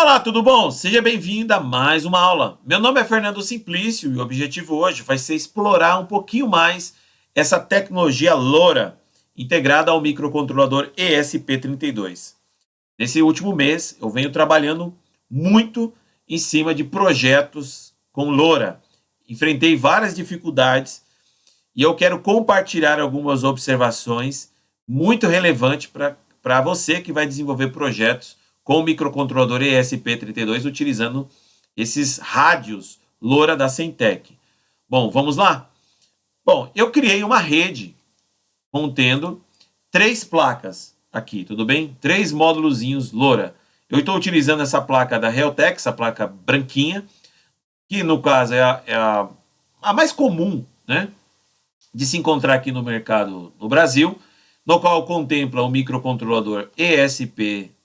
Olá, tudo bom? Seja bem-vindo a mais uma aula. Meu nome é Fernando Simplício e o objetivo hoje vai ser explorar um pouquinho mais essa tecnologia LoRa integrada ao microcontrolador ESP32. Nesse último mês, eu venho trabalhando muito em cima de projetos com LoRa. Enfrentei várias dificuldades e eu quero compartilhar algumas observações muito relevantes para você que vai desenvolver projetos com o microcontrolador ESP32 utilizando esses rádios LoRa da Semtech. Bom, vamos lá? Bom, eu criei uma rede contendo 3 placas aqui, tudo bem? 3 módulozinhos LoRa. Eu estou utilizando essa placa da Realtek, essa placa branquinha, que no caso é a mais comum, né, de se encontrar aqui no mercado no Brasil, no qual contempla o microcontrolador ESP32,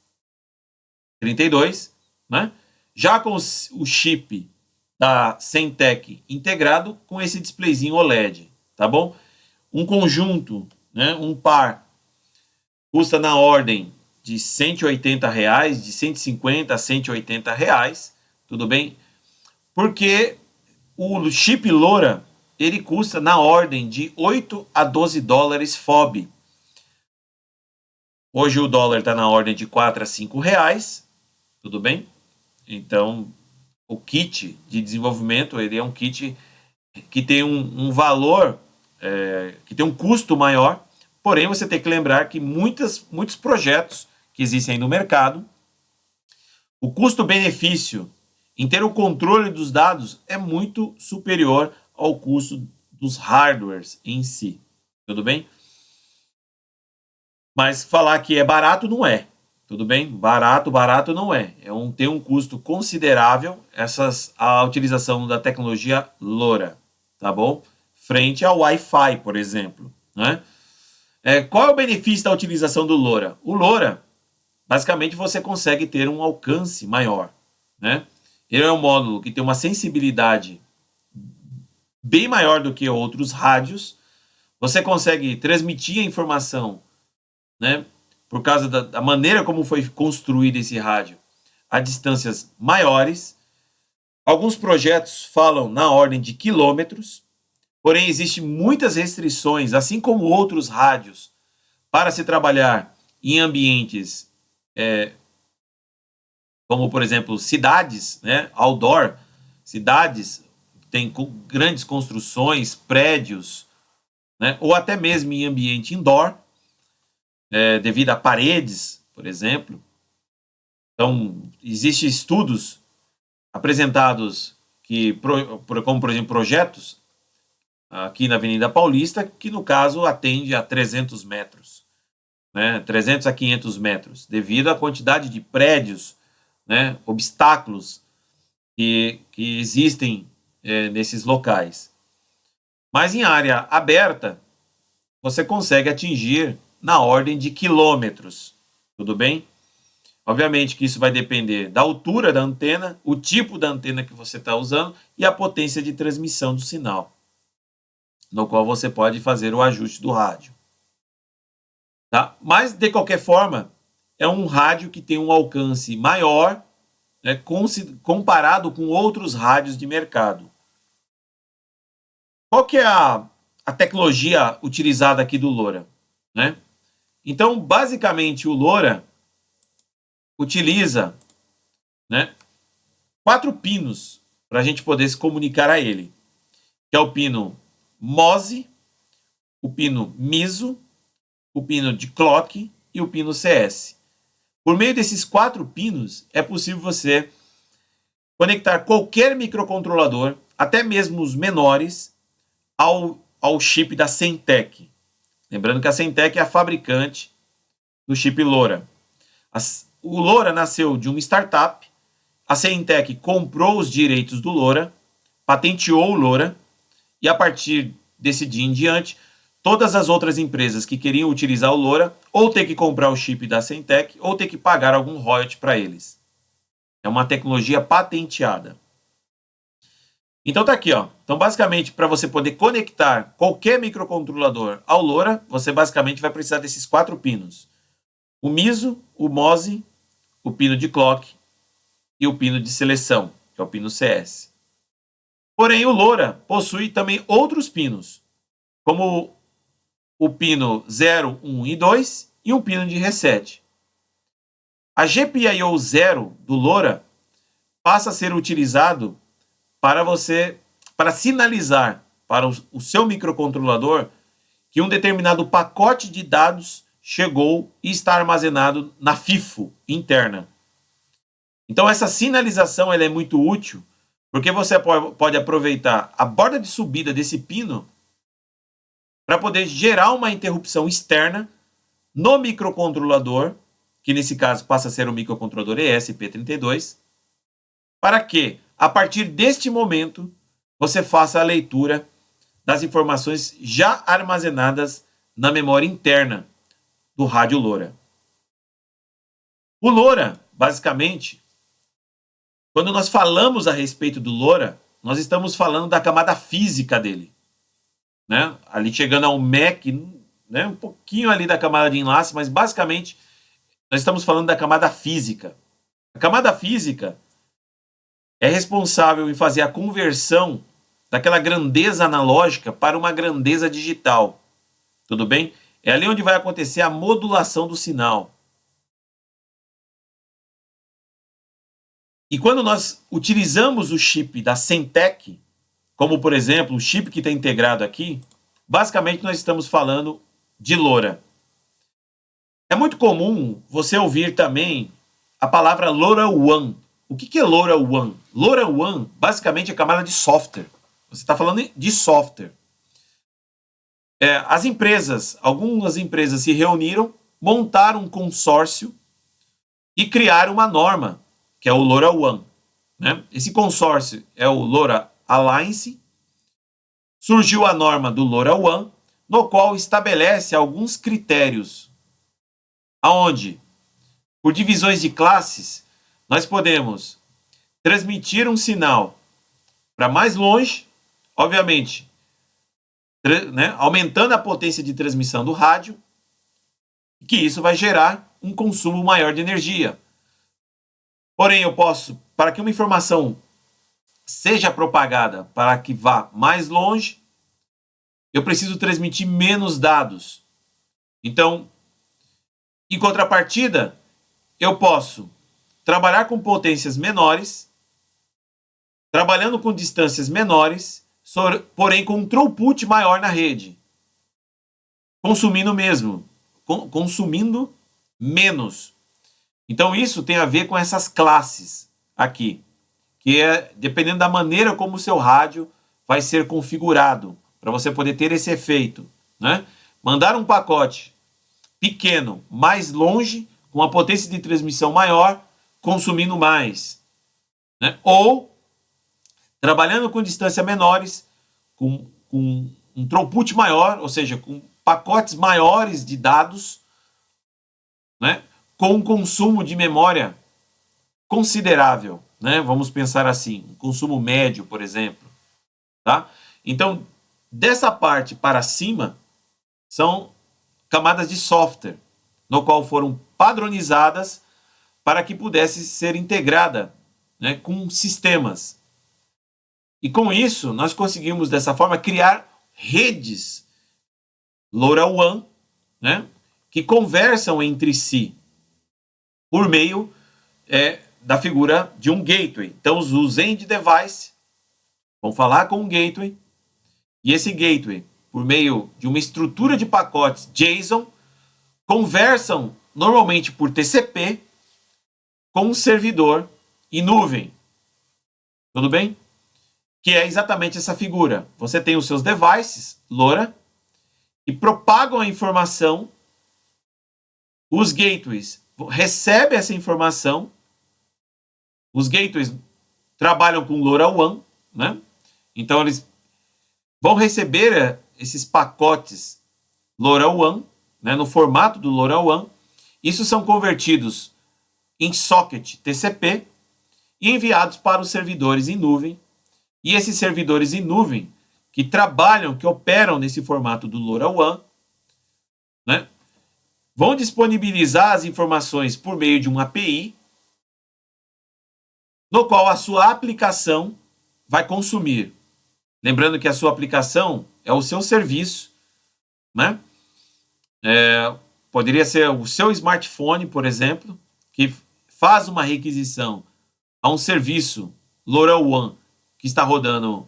né? Já com o chip da Semtech integrado com esse displayzinho OLED, tá bom? Um conjunto, né, um par, custa na ordem de R$ 180, de 150 a R$ 180, tudo bem? Porque o chip LoRa, ele custa na ordem de 8 a 12 dólares FOB. Hoje o dólar está na ordem de 4 a 5 reais, tudo bem? Então, o kit de desenvolvimento, ele é um kit que tem um valor, que tem um custo maior, porém você tem que lembrar que muitos projetos que existem aí no mercado, o custo-benefício em ter o controle dos dados é muito superior ao custo dos hardwares em si, tudo bem? Mas falar que é barato não é, tudo bem? Barato não é. Tem um custo considerável a utilização da tecnologia LoRa, tá bom? Frente ao Wi-Fi, por exemplo, né? Qual é o benefício da utilização do LoRa? O LoRa, basicamente, você consegue ter um alcance maior, né? Ele é um módulo que tem uma sensibilidade bem maior do que outros rádios. Você consegue transmitir a informação, né, por causa da maneira como foi construído esse rádio, a distâncias maiores. Alguns projetos falam na ordem de quilômetros, porém existem muitas restrições, assim como outros rádios, para se trabalhar em ambientes como, por exemplo, cidades, né, outdoor, cidades tem grandes construções, prédios, né, ou até mesmo em ambiente indoor, devido a paredes, por exemplo. Então, existem estudos apresentados como, por exemplo, projetos aqui na Avenida Paulista, que no caso atende a 300 metros, né, 300 a 500 metros, devido à quantidade de prédios, né, obstáculos que existem nesses locais. Mas em área aberta, você consegue atingir na ordem de quilômetros, tudo bem? Obviamente que isso vai depender da altura da antena, o tipo da antena que você está usando e a potência de transmissão do sinal, no qual você pode fazer o ajuste do rádio. Tá? Mas, de qualquer forma, é um rádio que tem um alcance maior, né, comparado com outros rádios de mercado. Qual que é a tecnologia utilizada aqui do LoRa, né? Então, basicamente, o LoRa utiliza, né, 4 pinos para a gente poder se comunicar a ele, que é o pino MOSI, o pino MISO, o pino de clock e o pino CS. Por meio desses 4 pinos, é possível você conectar qualquer microcontrolador, até mesmo os menores, ao chip da Semtech. Lembrando que a Semtech é a fabricante do chip LoRa. O LoRa nasceu de uma startup, a Semtech comprou os direitos do LoRa, patenteou o LoRa, e a partir desse dia em diante, todas as outras empresas que queriam utilizar o LoRa, ou ter que comprar o chip da Semtech, ou ter que pagar algum royalty para eles. É uma tecnologia patenteada. Então tá aqui, ó. Então basicamente, para você poder conectar qualquer microcontrolador ao LoRa, você basicamente vai precisar desses 4 pinos. O MISO, o MOSI, o pino de clock e o pino de seleção, que é o pino CS. Porém, o LoRa possui também outros pinos, como o pino 0, 1 e 2 e um pino de reset. A GPIO 0 do LoRa passa a ser utilizado para sinalizar para o seu microcontrolador que um determinado pacote de dados chegou e está armazenado na FIFO interna. Então essa sinalização ela é muito útil, porque você pode aproveitar a borda de subida desse pino para poder gerar uma interrupção externa no microcontrolador, que nesse caso passa a ser o microcontrolador ESP32, para que, a partir deste momento, você faça a leitura das informações já armazenadas na memória interna do rádio LoRa. O LoRa, basicamente, quando nós falamos a respeito do LoRa, nós estamos falando da camada física dele. Né? Ali chegando ao MAC, né? Um pouquinho ali da camada de enlace, mas basicamente nós estamos falando da camada física. A camada física é responsável em fazer a conversão daquela grandeza analógica para uma grandeza digital. Tudo bem? É ali onde vai acontecer a modulação do sinal. E quando nós utilizamos o chip da Semtech, como por exemplo o chip que está integrado aqui, basicamente nós estamos falando de LoRa. É muito comum você ouvir também a palavra LoRaWAN. O que é LoRaWAN? LoRaWAN basicamente é camada de software. Você está falando de software. Algumas empresas se reuniram, montaram um consórcio e criaram uma norma, que é o LoRaWAN. Né? Esse consórcio é o LoRa Alliance. Surgiu a norma do LoRaWAN, no qual estabelece alguns critérios, aonde, por divisões de classes, nós podemos transmitir um sinal para mais longe, obviamente, né, aumentando a potência de transmissão do rádio, que isso vai gerar um consumo maior de energia. Porém, eu posso, para que uma informação seja propagada para que vá mais longe, eu preciso transmitir menos dados. Então, em contrapartida, eu posso trabalhar com potências menores, trabalhando com distâncias menores, porém com um throughput maior na rede. Consumindo menos. Então isso tem a ver com essas classes aqui, que é dependendo da maneira como o seu rádio vai ser configurado, para você poder ter esse efeito. Né? Mandar um pacote pequeno, mais longe, com uma potência de transmissão maior, consumindo mais. Né? Ou trabalhando com distâncias menores, com um throughput maior, ou seja, com pacotes maiores de dados, né? Com um consumo de memória considerável. Né? Vamos pensar assim, um consumo médio, por exemplo. Tá? Então, dessa parte para cima, são camadas de software, no qual foram padronizadas para que pudesse ser integrada, né, com sistemas. E com isso, nós conseguimos, dessa forma, criar redes LoRaWAN, né, que conversam entre si por meio da figura de um gateway. Então, os end device vão falar com um gateway, e esse gateway, por meio de uma estrutura de pacotes JSON, conversam normalmente por TCP com um servidor em nuvem. Tudo bem? Que é exatamente essa figura. Você tem os seus devices, LoRa, e propagam a informação, os gateways recebem essa informação, os gateways trabalham com LoRaWAN, né? Então eles vão receber esses pacotes LoRaWAN, né, no formato do LoRaWAN. Isso são convertidos em socket TCP e enviados para os servidores em nuvem. E esses servidores em nuvem que trabalham, que operam nesse formato do LoRaWAN, né, vão disponibilizar as informações por meio de uma API no qual a sua aplicação vai consumir. Lembrando que a sua aplicação é o seu serviço, né? Poderia ser o seu smartphone, por exemplo, que faz uma requisição a um serviço LoRaWAN que está rodando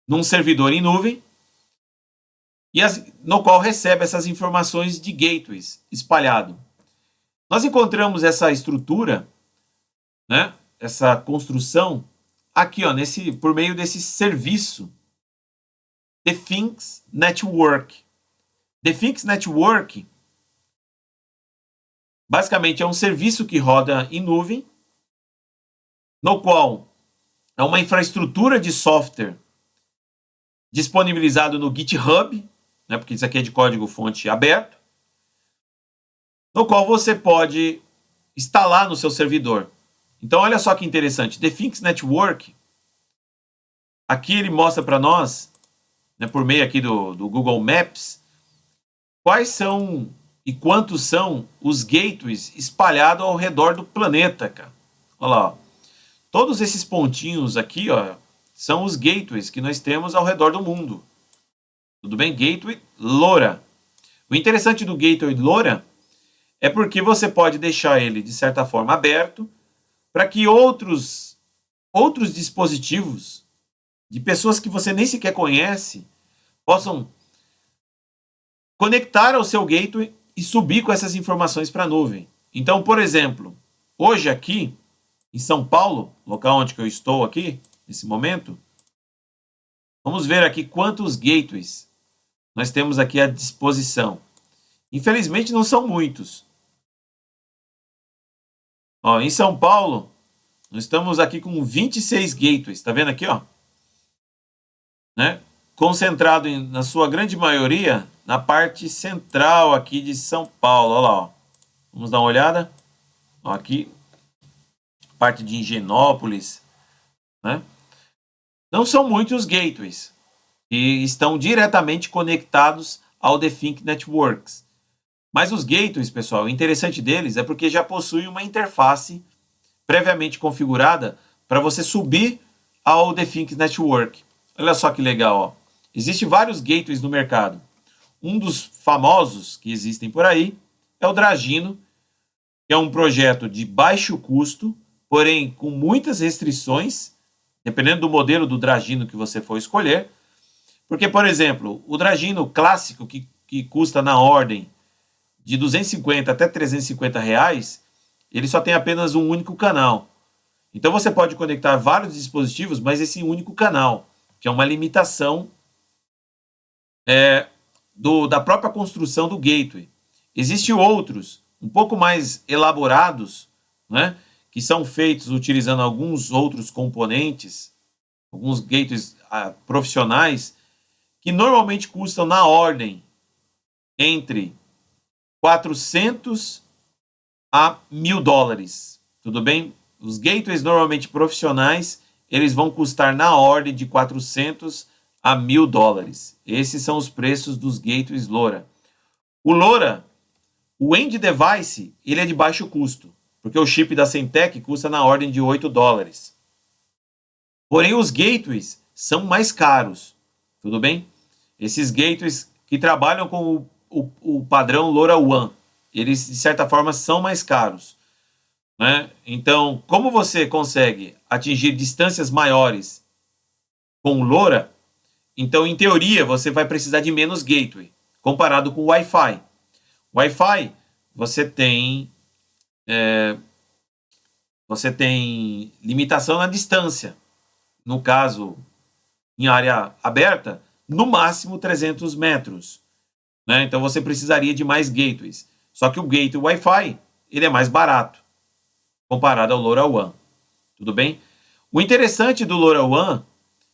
num servidor em nuvem, no qual recebe essas informações de gateways espalhado. Nós encontramos essa estrutura, né, essa construção, aqui ó, por meio desse serviço, The Things Network. The Things Network, basicamente, é um serviço que roda em nuvem, no qual é uma infraestrutura de software disponibilizado no GitHub, né, porque isso aqui é de código-fonte aberto, no qual você pode instalar no seu servidor. Então, olha só que interessante. The Things Network, aqui ele mostra para nós, né, por meio aqui do Google Maps, quais são e quantos são os gateways espalhados ao redor do planeta, cara. Olha lá, ó. Todos esses pontinhos aqui, ó, são os gateways que nós temos ao redor do mundo. Tudo bem? Gateway LoRa. O interessante do Gateway LoRa é porque você pode deixar ele, de certa forma, aberto para que outros dispositivos de pessoas que você nem sequer conhece possam conectar ao seu gateway e subir com essas informações para a nuvem. Então, por exemplo, hoje aqui em São Paulo, local onde eu estou aqui, nesse momento, vamos ver aqui quantos gateways nós temos aqui à disposição. Infelizmente não são muitos. Ó, em São Paulo, nós estamos aqui com 26 gateways, tá vendo aqui, ó? Né? Concentrado na sua grande maioria na parte central aqui de São Paulo. Olha lá, ó. Vamos dar uma olhada. Ó, aqui, parte de Higienópolis, né? Não são muitos gateways que estão diretamente conectados ao The Think Networks. Mas os gateways, pessoal, o interessante deles é porque já possuem uma interface previamente configurada para você subir ao The Think Network. Olha só que legal, ó. Existem vários gateways no mercado. Um dos famosos que existem por aí é o Dragino, que é um projeto de baixo custo, porém com muitas restrições, dependendo do modelo do Dragino que você for escolher. Porque, por exemplo, o Dragino clássico, que custa na ordem de 250 até 350 reais, ele só tem apenas um único canal. Então você pode conectar vários dispositivos, mas esse único canal, que é uma limitação da própria construção do gateway. Existem outros, um pouco mais elaborados, né, que são feitos utilizando alguns outros componentes, alguns gateways profissionais, que normalmente custam na ordem entre 400 a $1.000. Tudo bem? Os gateways normalmente profissionais, eles vão custar na ordem de 400 a $1.000. Esses são os preços dos gateways LoRa. O LoRa, o end device, ele é de baixo custo, porque o chip da Semtech custa na ordem de $8. Porém, os gateways são mais caros. Tudo bem? Esses gateways que trabalham com o padrão LoRaWAN, eles, de certa forma, são mais caros, né? Então, como você consegue atingir distâncias maiores com o LoRa, então, em teoria, você vai precisar de menos gateway, comparado com o Wi-Fi. Wi-Fi, você tem limitação na distância. No caso, em área aberta, no máximo 300 metros. Né? Então, você precisaria de mais gateways. Só que o gateway Wi-Fi, ele é mais barato, comparado ao LoRaWAN. Tudo bem? O interessante do LoRaWAN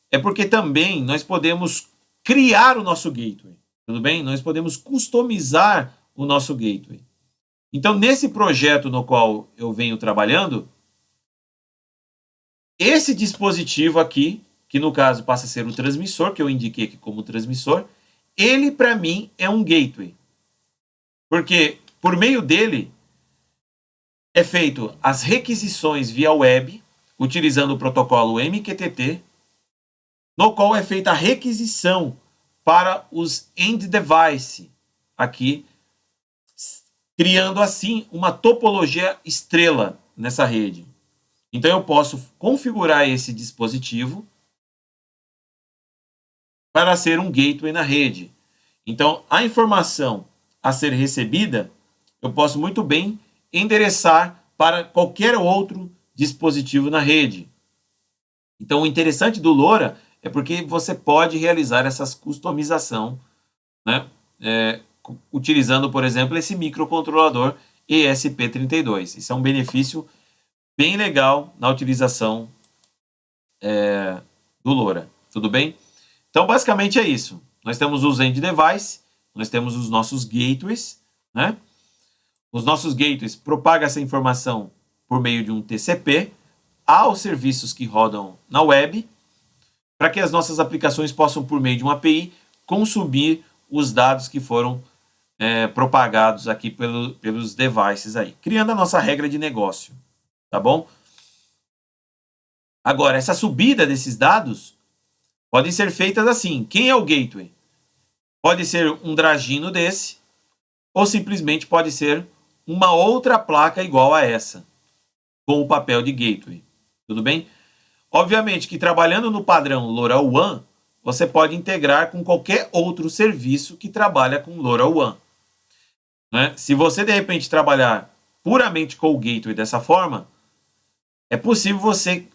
é porque também nós podemos criar o nosso gateway. Tudo bem? Nós podemos customizar o nosso gateway. Então, nesse projeto no qual eu venho trabalhando, esse dispositivo aqui, que no caso passa a ser o transmissor, que eu indiquei aqui como transmissor, ele para mim é um gateway. Porque por meio dele, é feito as requisições via web, utilizando o protocolo MQTT, no qual é feita a requisição para os end device aqui, criando assim uma topologia estrela nessa rede. Então eu posso configurar esse dispositivo para ser um gateway na rede. Então a informação a ser recebida, eu posso muito bem endereçar para qualquer outro dispositivo na rede. Então o interessante do LoRa é porque você pode realizar essas customização, né? Utilizando, por exemplo, esse microcontrolador ESP32. Isso é um benefício bem legal na utilização do LoRa. Tudo bem? Então, basicamente é isso. Nós temos os end device, nós temos os nossos gateways, né? Os nossos gateways propagam essa informação por meio de um TCP aos serviços que rodam na web, para que as nossas aplicações possam, por meio de uma API, consumir os dados que foram propagados aqui pelos devices aí, criando a nossa regra de negócio, tá bom? Agora, essa subida desses dados pode ser feita assim. Quem é o gateway? Pode ser um Dragino desse, ou simplesmente pode ser uma outra placa igual a essa, com o papel de gateway. Tudo bem? Obviamente que trabalhando no padrão LoRaWAN, você pode integrar com qualquer outro serviço que trabalha com LoRaWAN. Né? Se você, de repente, trabalhar puramente com o gateway dessa forma, é possível você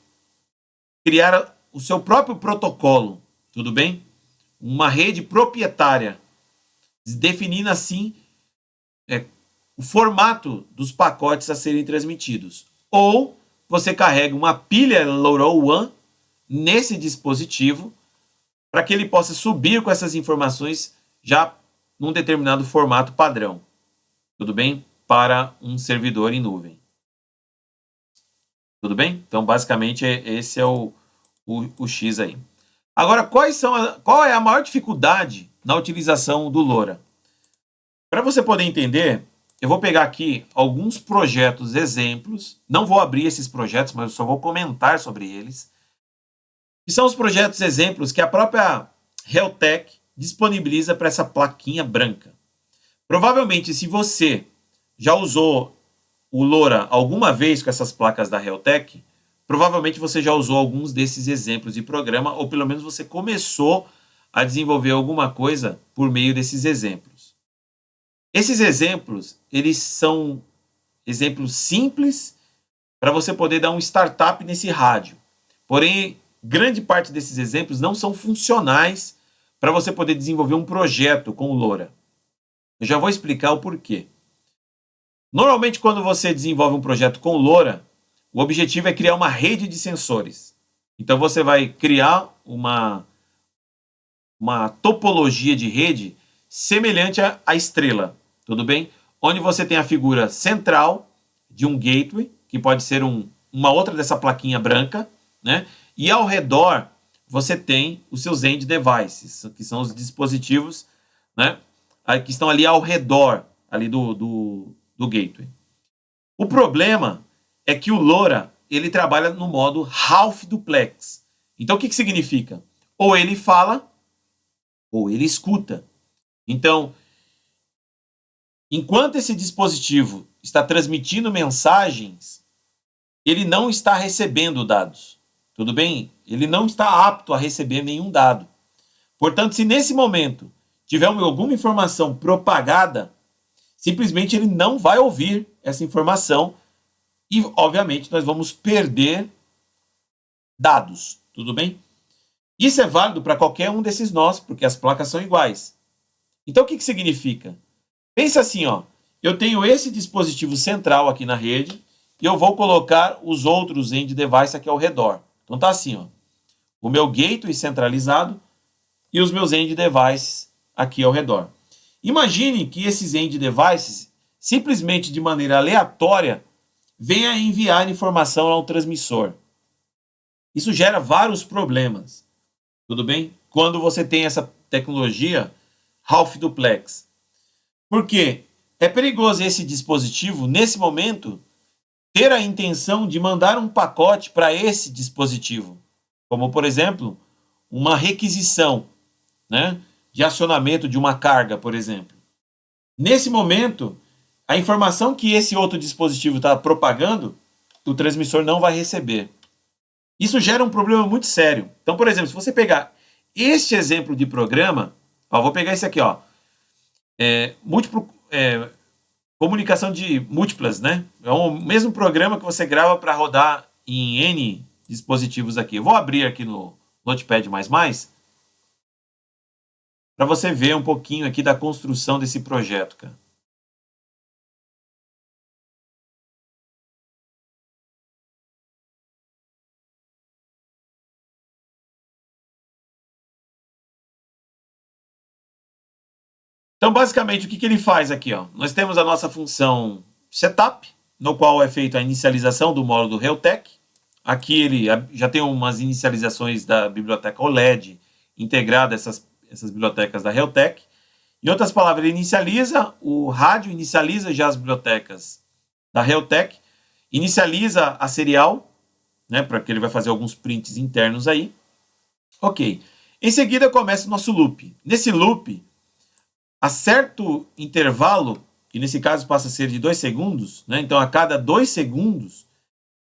criar o seu próprio protocolo, tudo bem? Uma rede proprietária, definindo assim o formato dos pacotes a serem transmitidos. Ou você carrega uma pilha LoRaWAN nesse dispositivo para que ele possa subir com essas informações já num determinado formato padrão. Tudo bem? Para um servidor em nuvem. Tudo bem? Então, basicamente, esse é o X aí. Agora, qual é a maior dificuldade na utilização do LoRa? Para você poder entender, eu vou pegar aqui alguns projetos exemplos. Não vou abrir esses projetos, mas eu só vou comentar sobre eles. E são os projetos exemplos que a própria Realtek disponibiliza para essa plaquinha branca. Provavelmente, se você já usou o LoRa alguma vez com essas placas da Realtek, provavelmente você já usou alguns desses exemplos de programa, ou pelo menos você começou a desenvolver alguma coisa por meio desses exemplos. Esses exemplos, eles são exemplos simples para você poder dar um startup nesse rádio. Porém, grande parte desses exemplos não são funcionais para você poder desenvolver um projeto com o LoRa. Eu já vou explicar o porquê. Normalmente, quando você desenvolve um projeto com o LoRa, o objetivo é criar uma rede de sensores. Então, você vai criar uma topologia de rede semelhante à estrela, tudo bem? Onde você tem a figura central de um gateway, que pode ser uma outra dessa plaquinha branca, né? E ao redor você tem os seus end devices, que são os dispositivos, né? Que estão ali ao redor ali do gateway. O problema é que o LoRa ele trabalha no modo half duplex. Então o que significa? Ou ele fala ou ele escuta. Então, enquanto esse dispositivo está transmitindo mensagens, ele não está recebendo dados. Tudo bem? Ele não está apto a receber nenhum dado. Portanto, se nesse momento tiver alguma informação propagada, simplesmente ele não vai ouvir essa informação e, obviamente, nós vamos perder dados. Tudo bem? Isso é válido para qualquer um desses nós, porque as placas são iguais. Então, o que significa? Pensa assim, ó, eu tenho esse dispositivo central aqui na rede e eu vou colocar os outros end device aqui ao redor. Então tá assim, ó, o meu gateway centralizado e os meus end devices aqui ao redor. Imagine que esses end devices, simplesmente de maneira aleatória, venham a enviar informação ao transmissor. Isso gera vários problemas, tudo bem? Quando você tem essa tecnologia half duplex. Por quê? É perigoso esse dispositivo, nesse momento, ter a intenção de mandar um pacote para esse dispositivo, como, por exemplo, uma requisição, né, de acionamento de uma carga, por exemplo. Nesse momento, a informação que esse outro dispositivo está propagando, o transmissor não vai receber. Isso gera um problema muito sério. Então, por exemplo, se você pegar este exemplo de programa, vou pegar esse aqui, comunicação de múltiplas, né? É o mesmo programa que você grava para rodar em N dispositivos aqui. Eu vou abrir aqui no Notepad++, para você ver um pouquinho aqui da construção desse projeto, cara. Então, basicamente, o que ele faz aqui? Nós temos a nossa função setup, no qual é feita a inicialização do módulo Realtek. Aqui ele já tem umas inicializações da biblioteca OLED integrada a essas bibliotecas da Realtek. Em outras palavras, ele inicializa, o rádio inicializa já as bibliotecas da Realtek, inicializa a serial, né, para que ele vai fazer alguns prints internos aí. Ok. Em seguida começa o nosso loop. Nesse loop, a certo intervalo, que nesse caso passa a ser de 2 segundos, né, então a cada 2 segundos,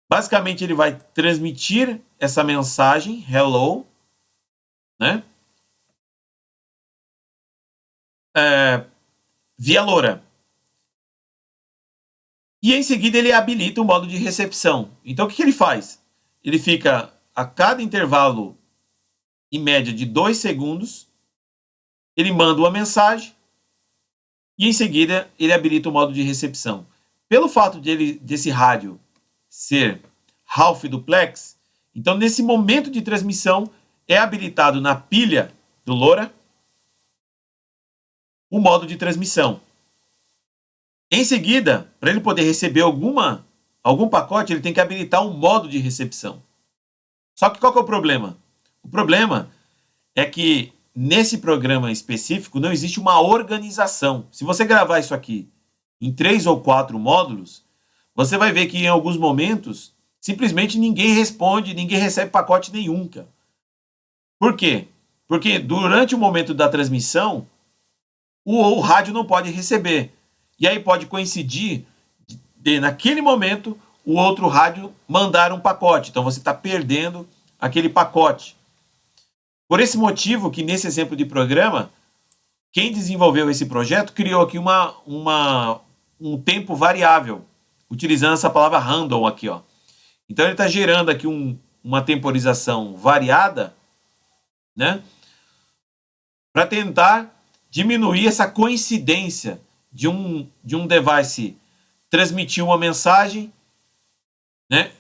basicamente ele vai transmitir essa mensagem, hello, né, via LoRa. E em seguida ele habilita o modo de recepção. Então o que ele faz? Ele fica a cada intervalo, em média de 2 segundos, ele manda uma mensagem e em seguida ele habilita o modo de recepção. Pelo fato desse rádio ser half duplex, então nesse momento de transmissão é habilitado na pilha do LoRa o modo de transmissão. Em seguida, para ele poder receber algum pacote, ele tem que habilitar um modo de recepção. Só que qual que é o problema? O problema é que nesse programa específico não existe uma organização. Se você gravar isso aqui em 3 ou 4 módulos, você vai ver que em alguns momentos simplesmente ninguém responde, ninguém recebe pacote nenhum. Cara. Por quê? Porque durante o momento da transmissão, o rádio não pode receber. E aí pode coincidir de, naquele momento, o outro rádio mandar um pacote. Então você está perdendo aquele pacote. Por esse motivo que nesse exemplo de programa, quem desenvolveu esse projeto criou aqui um tempo variável, utilizando essa palavra random aqui. Então ele está gerando aqui uma temporização variada, né, para tentar diminuir essa coincidência de um device transmitir uma mensagem, né,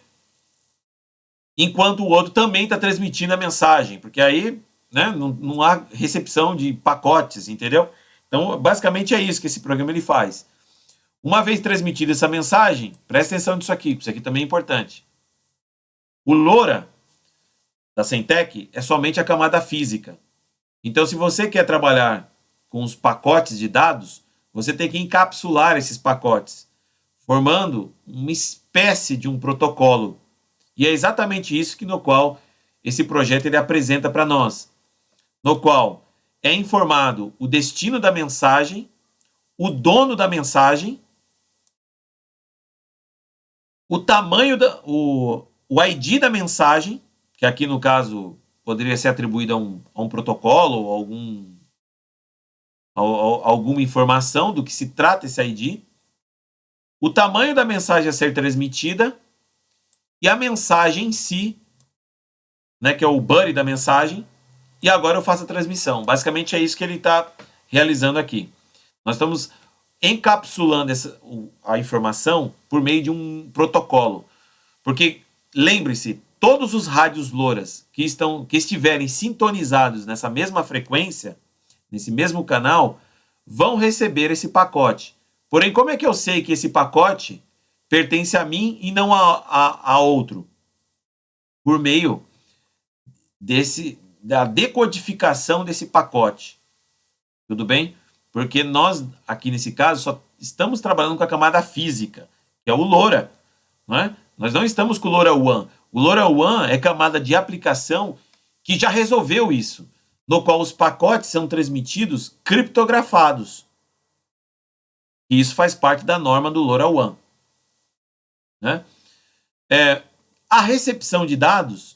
enquanto o outro também está transmitindo a mensagem, porque aí, né, não há recepção de pacotes, entendeu? Então, basicamente é isso que esse programa ele faz. Uma vez transmitida essa mensagem, presta atenção nisso aqui, isso aqui também é importante. O LoRa da Semtech é somente a camada física. Então, se você quer trabalhar com os pacotes de dados, você tem que encapsular esses pacotes, formando uma espécie de um protocolo. E é exatamente isso no qual esse projeto ele apresenta para nós, no qual é informado o destino da mensagem, o dono da mensagem, o tamanho, o ID da mensagem, que aqui no caso poderia ser atribuído a um protocolo ou alguma informação do que se trata esse ID, o tamanho da mensagem a ser transmitida e a mensagem em si, né, que é o body da mensagem, e agora eu faço a transmissão. Basicamente é isso que ele está realizando aqui. Nós estamos encapsulando a informação por meio de um protocolo. Porque, lembre-se, todos os rádios LoRas que estiverem sintonizados nessa mesma frequência, nesse mesmo canal, vão receber esse pacote. Porém, como é que eu sei que esse pacote pertence a mim e não a outro? Por meio da decodificação desse pacote. Tudo bem? Porque nós, aqui nesse caso, só estamos trabalhando com a camada física, que é o LoRa. não é? Nós não estamos com o LoRaWAN. O LoRaWAN é camada de aplicação que já resolveu isso, no qual os pacotes são transmitidos criptografados. E isso faz parte da norma do LoRaWAN, né? A recepção de dados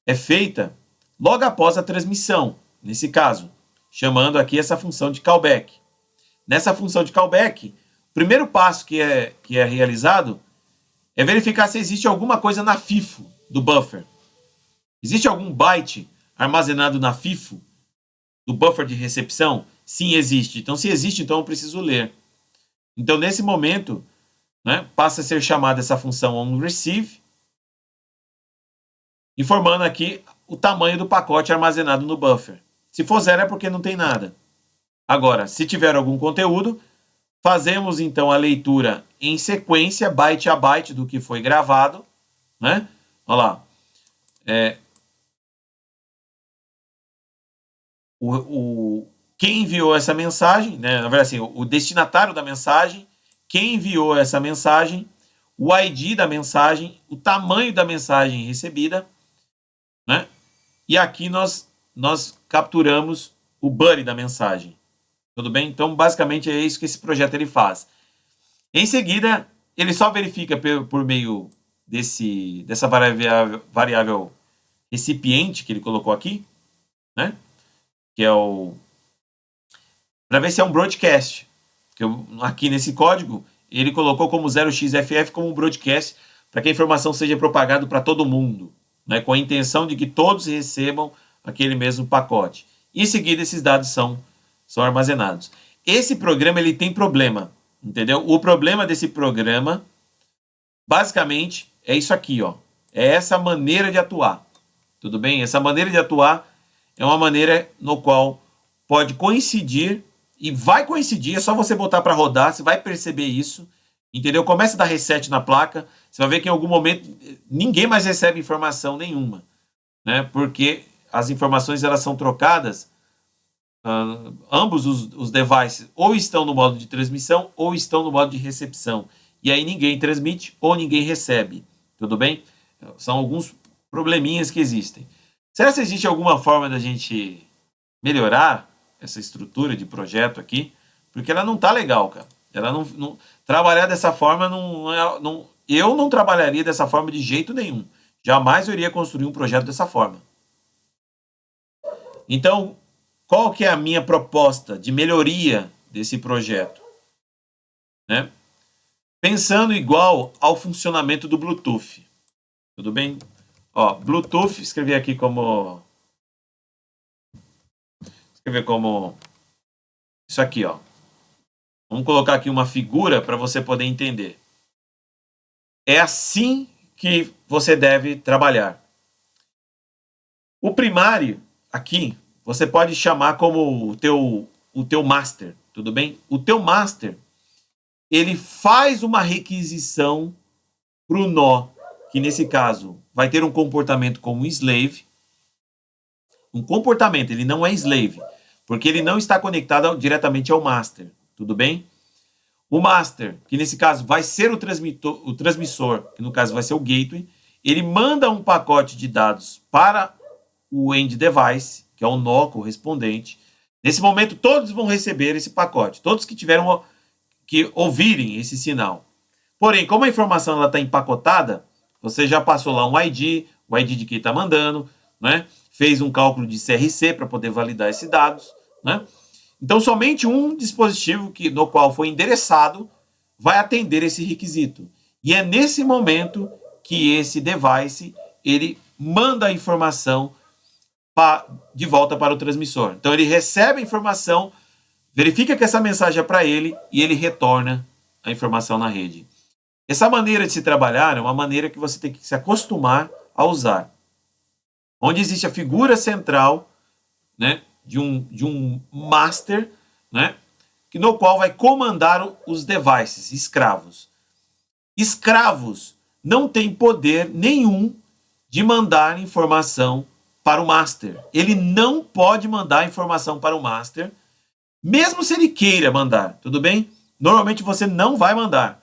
é feita logo após a transmissão, nesse caso, chamando aqui essa função de callback. Nessa função de callback, o primeiro passo que é realizado é verificar se existe alguma coisa na FIFO do buffer. Existe algum byte armazenado na FIFO do buffer de recepção? Sim, existe. Então, se existe, então eu preciso ler. Então, nesse momento, né, passa a ser chamada essa função onReceive, informando aqui o tamanho do pacote armazenado no buffer. Se for 0 é porque não tem nada. Agora, se tiver algum conteúdo, fazemos então a leitura em sequência, byte a byte do que foi gravado, né? Olha lá. Quem enviou essa mensagem, né? Na verdade, assim, o destinatário da mensagem, quem enviou essa mensagem, o ID da mensagem, o tamanho da mensagem recebida, né? E aqui nós capturamos o body da mensagem. Tudo bem? Então, basicamente, é isso que esse projeto ele faz. Em seguida, ele só verifica por meio dessa variável recipiente que ele colocou aqui, né? Que é para ver se é um broadcast. Que aqui nesse código, ele colocou como 0xFF como um broadcast para que a informação seja propagada para todo mundo, né? Com a intenção de que todos recebam aquele mesmo pacote. Em seguida, esses dados são armazenados. Esse programa ele tem problema, entendeu? O problema desse programa, basicamente, é isso aqui, ó. É essa maneira de atuar. Tudo bem? Essa maneira de atuar é uma maneira no qual pode coincidir, e vai coincidir, é só você botar para rodar, você vai perceber isso, entendeu? Começa a dar reset na placa, você vai ver que em algum momento ninguém mais recebe informação nenhuma, né? Porque as informações elas são trocadas, ambos os devices ou estão no modo de transmissão ou estão no modo de recepção. E aí ninguém transmite ou ninguém recebe. Tudo bem? São alguns probleminhas que existem. Será que existe alguma forma da gente melhorar essa estrutura de projeto aqui? Porque ela não tá legal, cara. Ela não trabalhar dessa forma eu não trabalharia dessa forma de jeito nenhum. Jamais eu iria construir um projeto dessa forma. Então, qual que é a minha proposta de melhoria desse projeto? Né? Pensando igual ao funcionamento do Bluetooth. Tudo bem? Ó, Bluetooth, escrevi aqui como isso aqui, ó. Vamos colocar aqui uma figura para você poder entender. É assim que você deve trabalhar. O primário, aqui, você pode chamar como o teu master, tudo bem? O teu master, ele faz uma requisição para o nó, que nesse caso vai ter um comportamento como slave. Um comportamento, ele não é slave, porque ele não está conectado diretamente ao master, tudo bem? O master, que nesse caso vai ser o transmissor, que no caso vai ser o gateway, ele manda um pacote de dados para o end device, que é o nó correspondente. Nesse momento, todos vão receber esse pacote, todos que tiveram que ouvirem esse sinal. Porém, como a informação está empacotada, você já passou lá um ID, o ID de quem está mandando, né? Fez um cálculo de CRC para poder validar esses dados, né? Então, somente um dispositivo no qual foi endereçado vai atender esse requisito. E é nesse momento que esse device ele manda a informação de volta para o transmissor. Então, ele recebe a informação, verifica que essa mensagem é para ele e ele retorna a informação na rede. Essa maneira de se trabalhar é uma maneira que você tem que se acostumar a usar. Onde existe a figura central, né, de um master, né, no qual vai comandar os devices, escravos. Escravos não têm poder nenhum de mandar informação para o master. Ele não pode mandar informação para o master, mesmo se ele queira mandar, tudo bem? Normalmente você não vai mandar.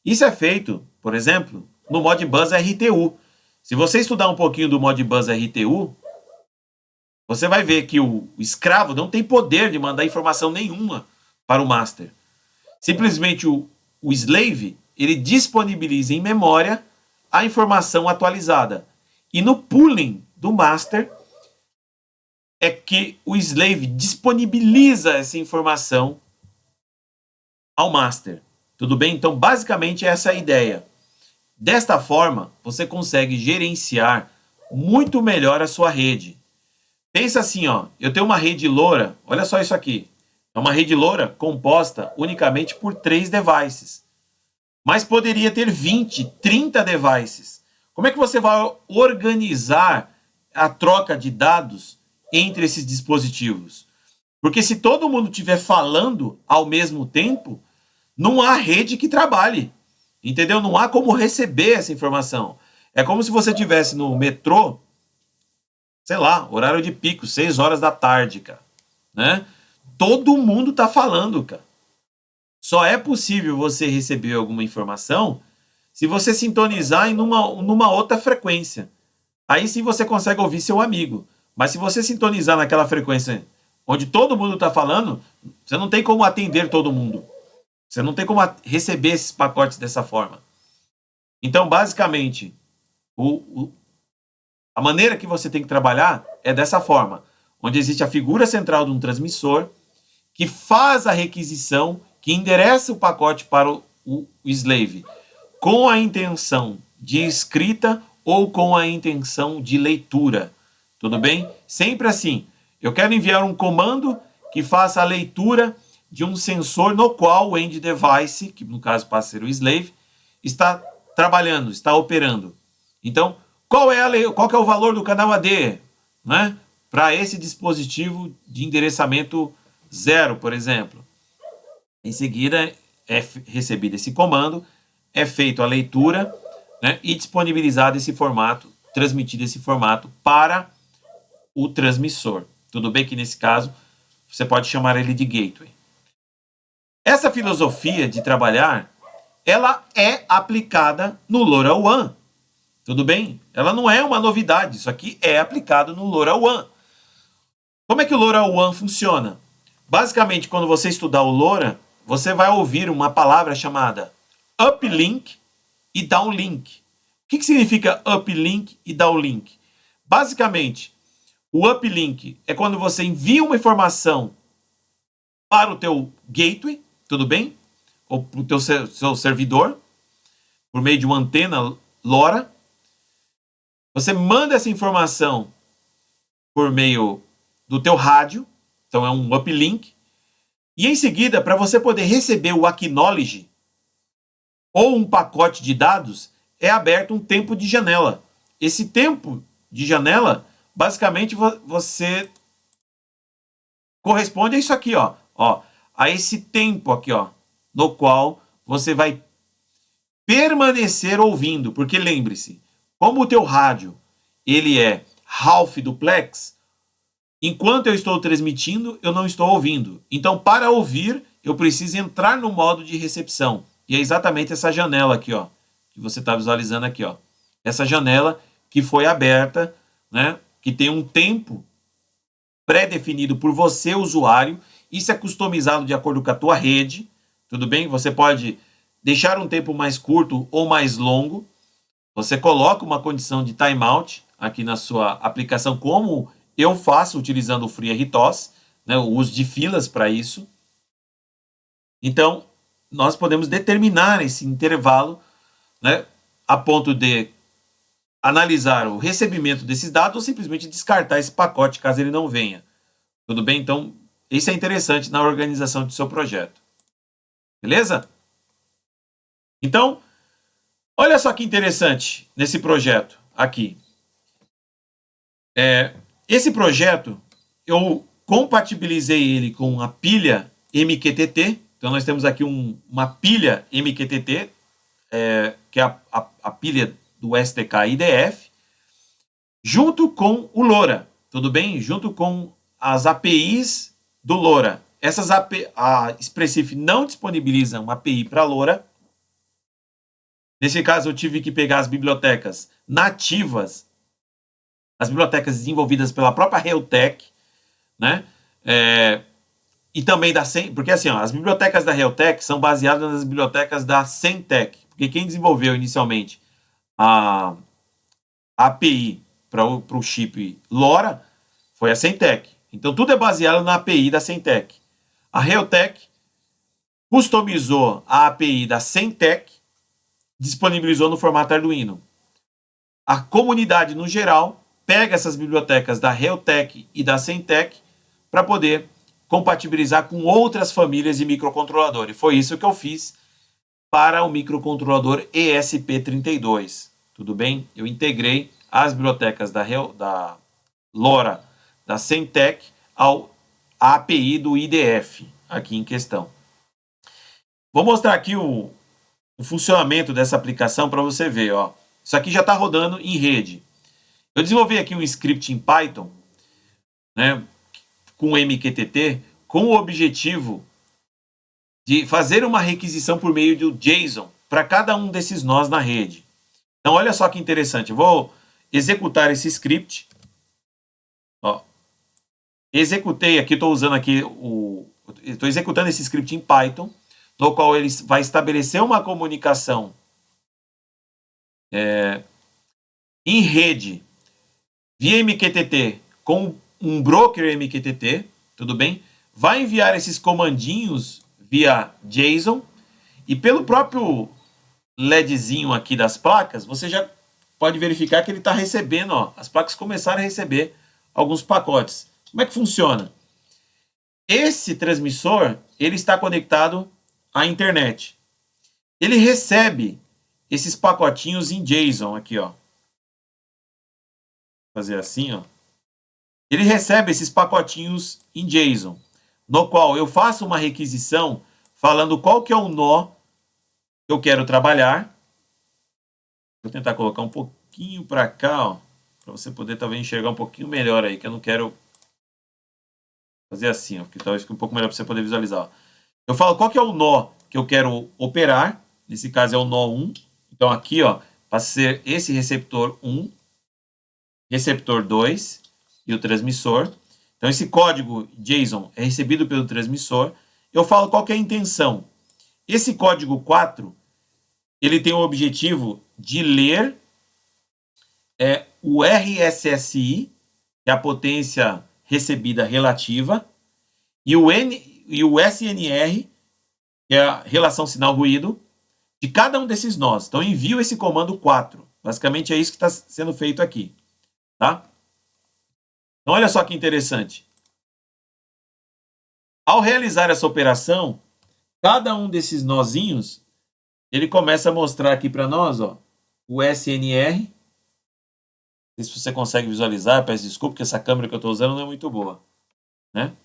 Isso é feito por exemplo, no Modbus RTU. Se você estudar um pouquinho do Modbus RTU, você vai ver que o escravo não tem poder de mandar informação nenhuma para o master. Simplesmente o slave, ele disponibiliza em memória a informação atualizada. E no pooling do master é que o slave disponibiliza essa informação ao master. Tudo bem? Então, basicamente, essa é a ideia. Desta forma, você consegue gerenciar muito melhor a sua rede. Pensa assim, ó, eu tenho uma rede LoRa, olha só isso aqui. É uma rede LoRa composta unicamente por 3 devices. Mas poderia ter 20, 30 devices. Como é que você vai organizar a troca de dados entre esses dispositivos? Porque se todo mundo estiver falando ao mesmo tempo, não há rede que trabalhe. Entendeu? Não há como receber essa informação. É como se você estivesse no metrô, sei lá, horário de pico, 6 horas da tarde, cara. Né? Todo mundo tá falando, cara. Só é possível você receber alguma informação se você sintonizar em numa outra frequência. Aí sim você consegue ouvir seu amigo. Mas se você sintonizar naquela frequência onde todo mundo está falando, você não tem como atender todo mundo. Você não tem como receber esses pacotes dessa forma. Então, basicamente, a maneira que você tem que trabalhar é dessa forma, onde existe a figura central de um transmissor que faz a requisição, que endereça o pacote para o slave, com a intenção de escrita ou com a intenção de leitura. Tudo bem? Sempre assim. Eu quero enviar um comando que faça a leitura de um sensor no qual o end device, que no caso passa a ser o slave, está trabalhando, está operando. Então, qual que é o valor do canal AD, né? Para esse dispositivo de endereçamento 0, por exemplo. Em seguida, é recebido esse comando, é feita a leitura, né, e disponibilizado esse formato, transmitido esse formato para o transmissor. Tudo bem que nesse caso você pode chamar ele de gateway. Essa filosofia de trabalhar, ela é aplicada no LoRaWAN. Tudo bem? Ela não é uma novidade, isso aqui é aplicado no LoRaWAN. Como é que o LoRaWAN funciona? Basicamente, quando você estudar o LoRa, você vai ouvir uma palavra chamada uplink e downlink. O que significa uplink e downlink? Basicamente, o uplink é quando você envia uma informação para o teu gateway, tudo bem? Ou para o teu seu servidor, por meio de uma antena LoRa. Você manda essa informação por meio do teu rádio, então é um uplink. E em seguida, para você poder receber o acknowledge ou um pacote de dados, é aberto um tempo de janela. Esse tempo de janela, basicamente, você corresponde a isso aqui, ó, a esse tempo aqui, ó, no qual você vai permanecer ouvindo, porque lembre-se, como o teu rádio ele é half duplex, enquanto eu estou transmitindo, eu não estou ouvindo. Então, para ouvir, eu preciso entrar no modo de recepção. E é exatamente essa janela aqui, ó, que você está visualizando aqui, ó. Essa janela que foi aberta, né, que tem um tempo pré-definido por você, usuário. Isso é customizado de acordo com a tua rede, tudo bem? Você pode deixar um tempo mais curto ou mais longo. Você coloca uma condição de timeout aqui na sua aplicação, como eu faço utilizando o FreeRTOS, né, o uso de filas para isso. Então, nós podemos determinar esse intervalo, né, a ponto de analisar o recebimento desses dados ou simplesmente descartar esse pacote caso ele não venha. Tudo bem? Então, isso é interessante na organização do seu projeto. Beleza? Então, olha só que interessante nesse projeto aqui. Esse projeto, eu compatibilizei ele com a pilha MQTT. Então, nós temos aqui uma pilha MQTT, que é a pilha do SDK IDF, junto com o LoRa, tudo bem? Junto com as APIs do LoRa. A Expressif não disponibiliza uma API para LoRa. Nesse caso, eu tive que pegar as bibliotecas nativas, as bibliotecas desenvolvidas pela própria Realtek, né? E também da Sem, porque assim, ó, as bibliotecas da Realtek são baseadas nas bibliotecas da Semtech, porque quem desenvolveu inicialmente a API para o chip LoRa foi a Semtech. Então tudo é baseado na API da Semtech. A Realtek customizou a API da Semtech, disponibilizou no formato Arduino. A comunidade no geral pega essas bibliotecas da Realtek e da Semtech para poder compatibilizar com outras famílias de microcontrolador. E foi isso que eu fiz para o microcontrolador ESP32. Tudo bem? Eu integrei as bibliotecas da LoRa, da Semtech, à API do IDF, aqui em questão. Vou mostrar aqui o funcionamento dessa aplicação para você ver. Ó. Isso aqui já está rodando em rede. Eu desenvolvi aqui um script em Python, né, com MQTT, com o objetivo de fazer uma requisição por meio do JSON para cada um desses nós na rede. Então, olha só que interessante. Eu vou executar esse script. Ó. Executei aqui, estou usando aqui estou executando esse script em Python, no qual ele vai estabelecer uma comunicação em rede via MQTT com um broker MQTT, tudo bem? Vai enviar esses comandinhos via JSON e pelo próprio LEDzinho aqui das placas, você já pode verificar que ele está recebendo, ó, as placas começaram a receber alguns pacotes. Como é que funciona? Esse transmissor, ele está conectado à internet. Ele recebe esses pacotinhos em JSON aqui, ó. Vou fazer assim, ó. Ele recebe esses pacotinhos em JSON, no qual eu faço uma requisição falando qual que é o nó que eu quero trabalhar. Vou tentar colocar um pouquinho para cá, ó, para você poder talvez enxergar um pouquinho melhor aí, que eu não quero fazer assim, ó, porque talvez fique um pouco melhor para você poder visualizar. Ó. Eu falo qual que é o nó que eu quero operar, nesse caso é o nó 1. Então aqui, ó, vai ser esse receptor 1, receptor 2 e o transmissor. Então esse código JSON é recebido pelo transmissor. Eu falo qual que é a intenção. Esse código 4, ele tem o objetivo de ler o RSSI, que é a potência recebida relativa, e o SNR, que é a relação sinal-ruído, de cada um desses nós. Então, envio esse comando 4. Basicamente, é isso que está sendo feito aqui. Tá? Então, olha só que interessante. Ao realizar essa operação, cada um desses nozinhos, ele começa a mostrar aqui para nós, ó, o SNR. Não sei se você consegue visualizar, peço desculpa, porque essa câmera que eu estou usando não é muito boa. Né?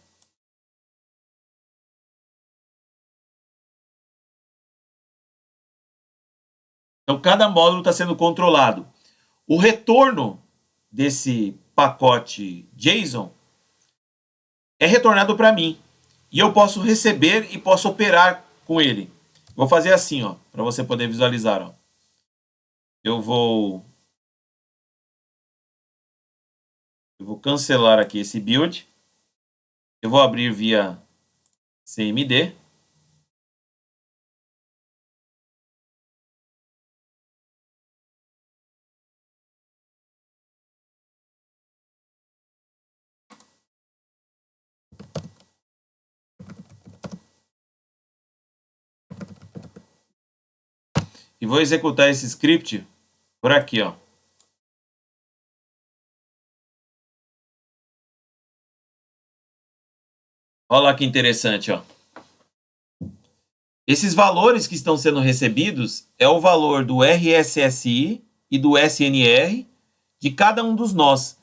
Então, cada módulo está sendo controlado. O retorno desse pacote JSON é retornado para mim. E eu posso receber e posso operar com ele. Vou fazer assim, ó, para você poder visualizar. Ó. Eu vou cancelar aqui esse build. Eu vou abrir via CMD. E vou executar esse script por aqui, ó. Olha lá que interessante, ó. Esses valores que estão sendo recebidos é o valor do RSSI e do SNR de cada um dos nós.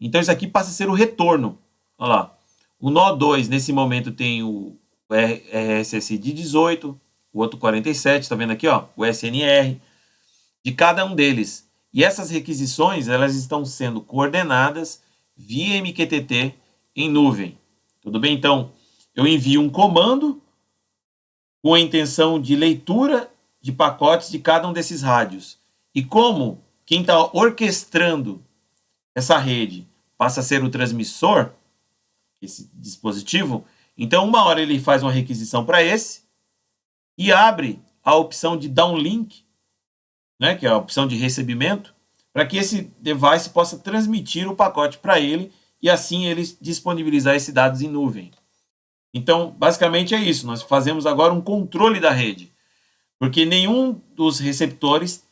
Então, isso aqui passa a ser o retorno. Olha lá. O nó 2, nesse momento, tem o RSSI de 18, o outro 47, está vendo aqui, ó, o SNR, de cada um deles. E essas requisições, elas estão sendo coordenadas via MQTT em nuvem. Tudo bem? Então, eu envio um comando com a intenção de leitura de pacotes de cada um desses rádios. E como quem está orquestrando essa rede passa a ser o transmissor, esse dispositivo, então uma hora ele faz uma requisição para esse e abre a opção de downlink, né, que é a opção de recebimento, para que esse device possa transmitir o pacote para ele e assim ele disponibilizar esses dados em nuvem. Então, basicamente é isso. Nós fazemos agora um controle da rede, porque nenhum dos receptores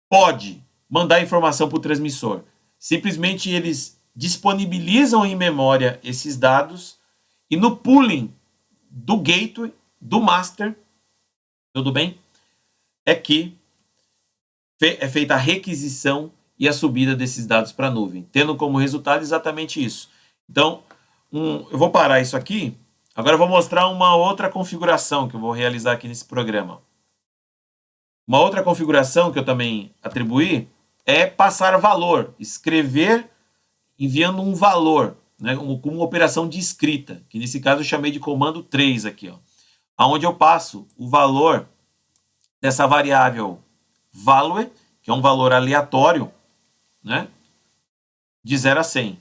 pode mandar informação para o transmissor. Simplesmente eles disponibilizam em memória esses dados e no pooling do gateway, do master, tudo bem? É que é feita a requisição e a subida desses dados para a nuvem, tendo como resultado exatamente isso. Então, eu vou parar isso aqui. Agora eu vou mostrar uma outra configuração que eu vou realizar aqui nesse programa. Uma outra configuração que eu também atribuí é passar valor, escrever enviando um valor, né, como uma operação de escrita, que nesse caso eu chamei de comando 3 aqui, ó, onde eu passo o valor dessa variável value, que é um valor aleatório, né, de 0 a 100.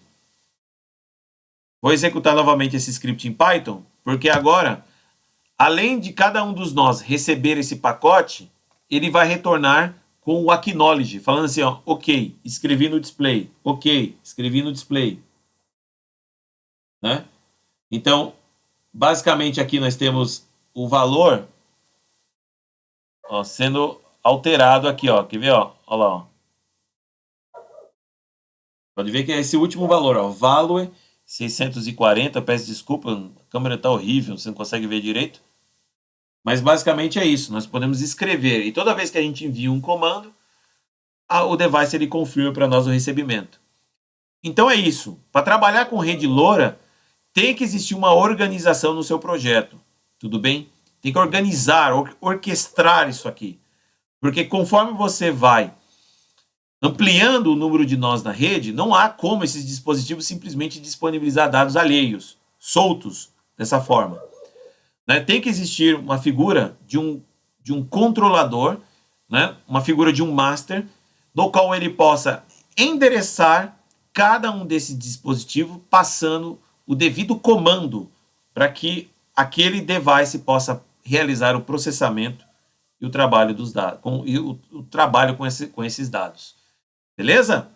Vou executar novamente esse script em Python, porque agora, além de cada um dos nós receber esse pacote, ele vai retornar com o acknowledge, falando assim, ó, ok, escrevi no display, ok, escrevi no display. Né? Então, basicamente aqui nós temos o valor, ó, sendo alterado aqui, ó, quer ver, ó, olha lá, ó. Pode ver que é esse último valor, ó, value 640, peço desculpa, a câmera está horrível, você não consegue ver direito. Mas basicamente é isso, nós podemos escrever, e toda vez que a gente envia um comando, o device ele confirma para nós o recebimento. Então é isso, para trabalhar com rede LoRa, tem que existir uma organização no seu projeto, tudo bem? Tem que organizar, orquestrar isso aqui, porque conforme você vai ampliando o número de nós na rede, não há como esses dispositivos simplesmente disponibilizar dados alheios, soltos, dessa forma. Né? Tem que existir uma figura de um controlador, né? Uma figura de um master, no qual ele possa endereçar cada um desses dispositivos, passando o devido comando para que aquele device possa realizar o processamento e o trabalho dos dados, o trabalho com esses dados. Beleza?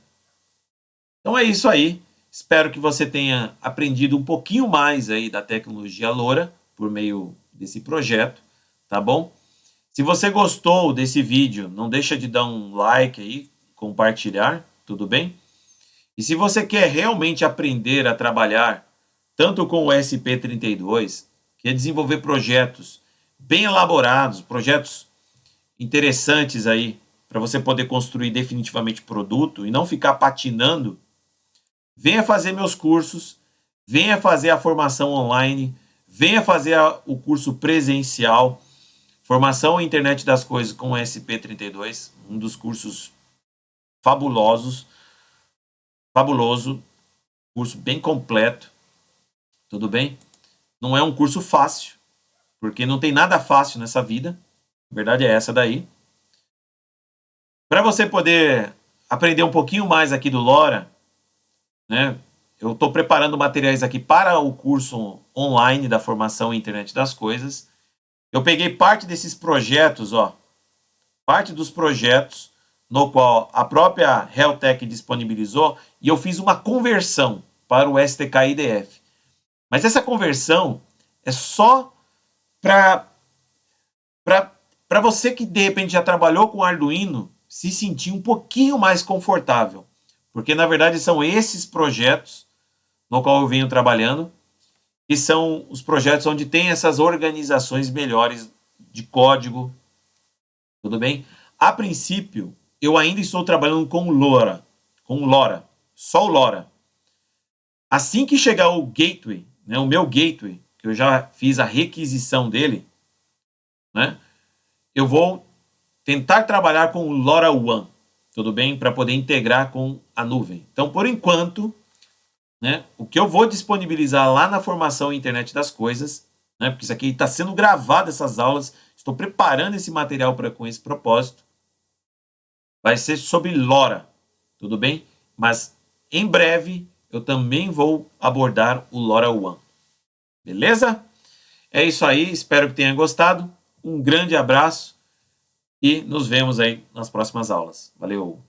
Então é isso aí. Espero que você tenha aprendido um pouquinho mais aí da tecnologia LoRa por meio desse projeto, tá bom? Se você gostou desse vídeo, não deixa de dar um like aí, compartilhar, tudo bem? E se você quer realmente aprender a trabalhar tanto com o ESP32, que é desenvolver projetos bem elaborados, projetos interessantes aí, para você poder construir definitivamente produto e não ficar patinando, venha fazer meus cursos, venha fazer a formação online, venha fazer o curso presencial, Formação em Internet das Coisas com o ESP32, um dos cursos fabuloso, curso bem completo, tudo bem? Não é um curso fácil, porque não tem nada fácil nessa vida, a verdade é essa daí. Para você poder aprender um pouquinho mais aqui do LoRa, né, eu estou preparando materiais aqui para o curso online da Formação em Internet das Coisas. Eu peguei parte desses projetos, ó, parte dos projetos no qual a própria Heltec disponibilizou e eu fiz uma conversão para o STK-IDF. Mas essa conversão é só para você que de repente já trabalhou com Arduino se sentir um pouquinho mais confortável. Porque na verdade são esses projetos no qual eu venho trabalhando que são os projetos onde tem essas organizações melhores de código, tudo bem? A princípio, eu ainda estou trabalhando com LoRa, só o LoRa. Assim que chegar o gateway, né, o meu gateway, que eu já fiz a requisição dele, né, eu vou tentar trabalhar com o LoRaWAN, tudo bem? Para poder integrar com a nuvem. Então, por enquanto, né, o que eu vou disponibilizar lá na formação Internet das Coisas, né, porque isso aqui está sendo gravado, essas aulas, Estou preparando esse material com esse propósito. Vai ser sobre LoRa, tudo bem? Mas em breve eu também vou abordar o LoRaWAN. Beleza? É isso aí, espero que tenha gostado. Um grande abraço e nos vemos aí nas próximas aulas. Valeu!